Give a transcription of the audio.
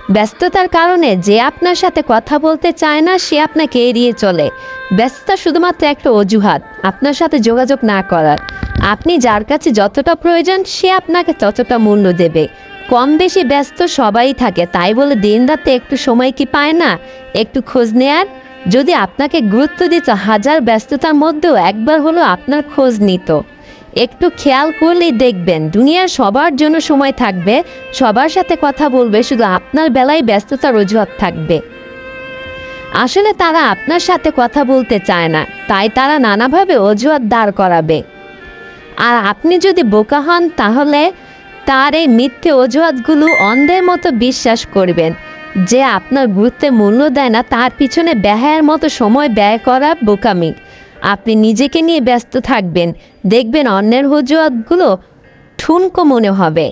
ব্যস্ততার কারণে যে আপনার সাথে কথা বলতে চায় না সে আপনাকে এড়িয়ে চলে। ব্যস্ততা শুধুমাত্র একটা অজুহাত আপনার সাথে যোগাযোগ না করার। আপনি যার কাছে যতটা প্রয়োজন সে আপনাকে ততটা মূল্য দেবে। কম বেশি ব্যস্ত সবাই থাকে, তাই বলে দিন রাতে একটু সময় কি পায় না একটু খোঁজ নেয়ার? যদি আপনাকে গুরুত্ব দিত হাজার ব্যস্ততার মধ্যেও একবার হলো আপনার খোঁজ নিত। একটু খেয়াল করলেই দেখবেন দুনিয়ার সবার জন্য সময় থাকবে, সবার সাথে কথা বলবে, শুধু আপনার বেলায় ব্যস্ততার অজুহাত থাকবে। আসলে তারা আপনার সাথে কথা বলতে চায় না, তাই তারা নানাভাবে অজুহাত দাঁড় করাবে। আর আপনি যদি বোকা হন তাহলে তার এই মিথ্যে অজুহাতগুলো অন্ধের মতো বিশ্বাস করবেন। যে আপনার গুরুত্বে মূল্য দেয় না তার পিছনে ব্যয়ের মতো সময় ব্যয় করা বোকামি। আপনি নিজেকে নিয়ে ব্যস্ত থাকবেন, দেখবেন অন্যের অজুহাতগুলো ঠুনকো মনে হবে।